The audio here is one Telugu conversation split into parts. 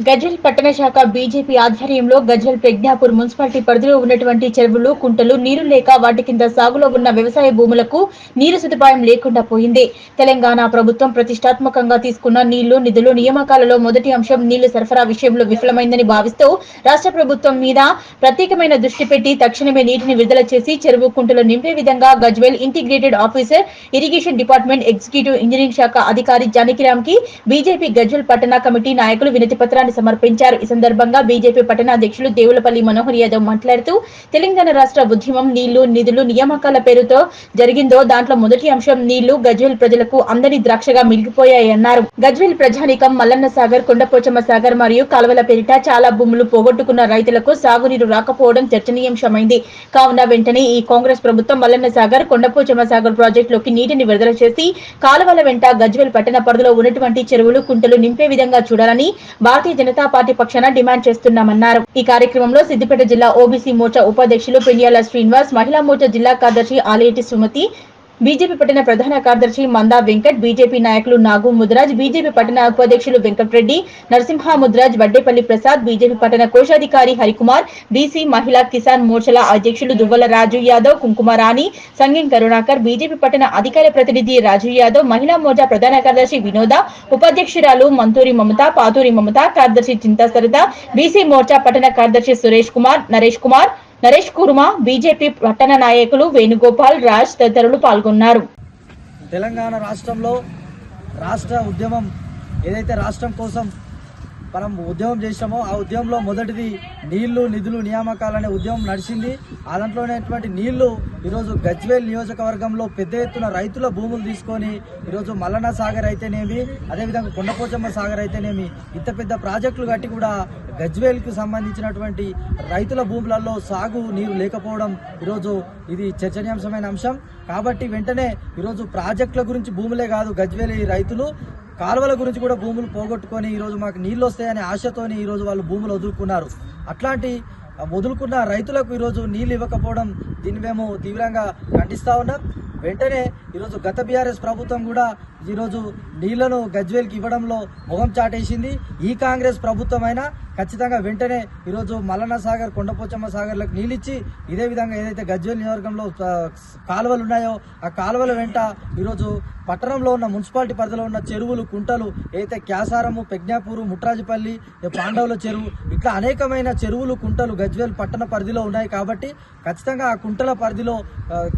గజ్వేల్ పట్టణ శాఖ బీజేపీ ఆధ్వర్యంలో గజ్వేల్ ప్రజ్ఞాపూర్ మున్సిపాలిటీ పరిధిలో ఉన్నటువంటి చెరువులు, కుంటలు నీరు లేక వాటి కింద సాగులో ఉన్న వ్యవసాయ భూములకు నీరు సదుపాయం లేకుండా పోయింది. తెలంగాణ ప్రభుత్వం ప్రతిష్టాత్మకంగా తీసుకున్న నీళ్లు, నిధులు, నియామకాలలో మొదటి అంశం నీళ్లు సరఫరా విషయంలో విఫలమైందని భావిస్తూ రాష్ట్ర ప్రభుత్వం మీద ప్రత్యేకమైన దృష్టి పెట్టి తక్షణమే నీటిని విడుదల చేసి చెరువు, కుంటలు నింపే విధంగా Gajwel integrated officer, irrigation department executive engineering శాఖ అధికారి జానకిరామ్ కి బీజేపీ గజ్వేల్ పట్టణ కమిటీ నాయకులు వినతి పత్రాన్ని సమర్పించారు. ఈ సందర్భంగా బీజేపీ పట్టణ అధ్యక్షులు దేవులపల్లి మనోహర్ యాదవ్ మాట్లాడుతూ తెలంగాణ రాష్ట్ర ఉద్యమం నీళ్లు, నిధులు, నియామకాల పేరుతో జరిగిందో దాంట్లో మొదటి అంశం నీళ్లు గజ్వేల్ ప్రజలకు అందని ద్రాక్షగా మిగిలిపోయాయన్నారు. గజ్వేల్ ప్రజానీకం మల్లన్న సాగర్, కొండపోచమ్మ సాగర్ మరియు కాలువల పేరిట చాలా భూములు పోగొట్టుకున్న రైతులకు సాగునీరు రాకపోవడం చర్చనీయాంశమైంది. కావున వెంటనే ఈ కాంగ్రెస్ ప్రభుత్వం మల్లన్న సాగర్, కొండపోచమ్మ సాగర్ ప్రాజెక్టులోకి నీటిని విడుదల చేసి కాలువల వెంట గజ్వేల్ పట్టణ పరిధిలో ఉన్నటువంటి చెరువులు, కుంటలు నింపే విధంగా చూడాలని భారతీయ జనతా పార్టీ పక్షాన డిమాండ్ చేస్తున్నామన్నారు. ఈ కార్యక్రమంలో సిద్దిపేట జిల్లా ఓబీసీ మోర్చా ఉపాధ్యక్షులు పెండియాల శ్రీనివాస్, మహిళా మోర్చా జిల్లా కార్యదర్శి ఆలేటి సుమతి, బీజేపీ పట్టణ ప్రధాన కార్యదర్శి మందా వెంకట్, బీజేపీ నాయకులు నాగు ముద్రాజ్, బీజేపీ పట్టణ ఉపాధ్యక్షులు వెంకటరెడ్డి, నరసింహ ముద్రాజ్, వడ్డేపల్లి ప్రసాద్, బీజేపీ పట్టణ కోశాధికారి హరికుమార్, బీసీ మహిళా కిసాన్ మోర్చాల అధ్యక్షులు దువ్వల రాజు యాదవ్, కుంకుమారాణి, సంగీం కరుణాకర్, బీజేపీ పట్టణ అధికార ప్రతినిధి రాజు యాదవ్, మహిళా మోర్చా ప్రధాన కార్యదర్శి వినోద, ఉపాధ్యక్షురాలు మంతూరి మమత, పాతూరి మమత, కార్యదర్శి చింతా సరిత, బీసీ మోర్చా పట్టణ కార్యదర్శి సురేష్ కుమార్, నరేష్ కుర్మా, బీజేపీ పట్టణ నాయకులు వేణుగోపాల్, రాజ్ తదితరులు పాల్గొన్నారు. తెలంగాణ రాష్ట్రంలో రాష్ట్ర ఉద్యమం ఏదైతే రాష్ట్రం కోసం మనం ఉద్యమం చేసామో ఆ ఉద్యమంలో మొదటిది నీళ్లు, నిధులు, నియామకాలనే ఉద్యమం నడిచింది. ఆ దాంట్లోనేటువంటి నీళ్లు ఈరోజు గజ్వేల్ నియోజకవర్గంలో పెద్ద ఎత్తున రైతుల భూములు తీసుకొని ఈరోజు మల్లన్న సాగర్ అయితేనేమి, అదేవిధంగా కొండపోచమ్మ సాగర్ అయితేనేమి ఇంత పెద్ద ప్రాజెక్టులు కట్టి కూడా గజ్వేల్కు సంబంధించినటువంటి రైతుల భూములలో సాగు నీరు లేకపోవడం ఈరోజు ఇది చర్చనీయాంశమైన అంశం. కాబట్టి వెంటనే ఈరోజు ప్రాజెక్టుల గురించి భూములే కాదు, గజ్వేల్ రైతులు కాలువల గురించి కూడా భూములు పోగొట్టుకొని ఈరోజు మాకు నీళ్లు వస్తాయనే ఆశతోని ఈరోజు వాళ్ళు భూములు వదులుకున్నారు. అట్లాంటి వదులుకున్న రైతులకు ఈరోజు నీళ్లు ఇవ్వకపోవడం దీన్ని మేము తీవ్రంగా ఖండిస్తా ఉన్నాం. వెంటనే ఈరోజు గత బీఆర్ఎస్ ప్రభుత్వం కూడా ఈరోజు నీళ్లను గజ్వేల్కి ఇవ్వడంలో మొహం చాటేసింది. ఈ కాంగ్రెస్ ప్రభుత్వం అయినా ఖచ్చితంగా వెంటనే ఈరోజు మల్లన్న సాగర్, కొండపోచమ్మ సాగర్లకు నీళ్ళిచ్చి ఇదే విధంగా ఏదైతే గజ్వేల్ నియోజకవర్గంలో కాలువలు ఉన్నాయో ఆ కాలువల వెంట ఈరోజు పట్టణంలో ఉన్న మున్సిపాలిటీ పరిధిలో ఉన్న చెరువులు, కుంటలు ఏదైతే క్యాసారము, పెజ్ఞాపూరు, ముట్రాజపల్లి, పాండవుల చెరువు ఇట్లా అనేకమైన చెరువులు, కుంటలు గజ్వేల్ పట్టణ పరిధిలో ఉన్నాయి. కాబట్టి ఖచ్చితంగా ఆ కుంటల పరిధిలో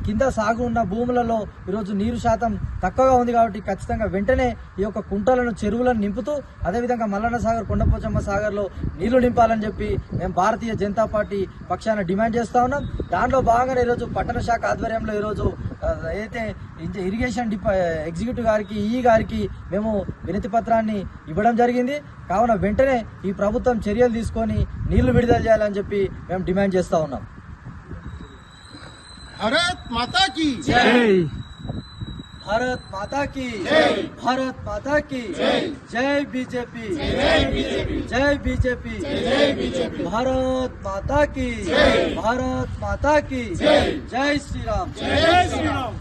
కింద సాగు ఉన్న భూములలో ఈరోజు నీరు శాతం తక్కువగా ఉంది. కాబట్టి ఖచ్చితంగా వెంటనే ఈ యొక్క కుంటలను, చెరువులను నింపుతూ అదేవిధంగా మల్లన్న సాగర్, కొండపోచమ్మ సాగర్లో నీళ్లు నింపాలని చెప్పి మేము భారతీయ జనతా పార్టీ పక్షాన డిమాండ్ చేస్తా ఉన్నాం. దాంట్లో భాగంగా ఈరోజు పట్టణ శాఖ ఆధ్వర్యంలో ఈరోజు ఏదైతే ఇరిగేషన్ ఎగ్జిక్యూటివ్ గారికి, ఈ గారికి మేము వినతి పత్రాన్ని ఇవ్వడం జరిగింది. కావున వెంటనే ఈ ప్రభుత్వం చర్యలు తీసుకొని నీళ్లు విడుదల చేయాలని చెప్పి మేము డిమాండ్ చేస్తా ఉన్నాం. భారత్ మాతా కీ జై, భారత్ మాతా కీ జై, భారత్ మాతా కీ జై, జై బీజేపీ, జై బీజేపీ, భారత్ మాతా కీ జై, భారత్ మాతా కీ జై, జై శ్రీరామ్, జై శ్రీరామ్.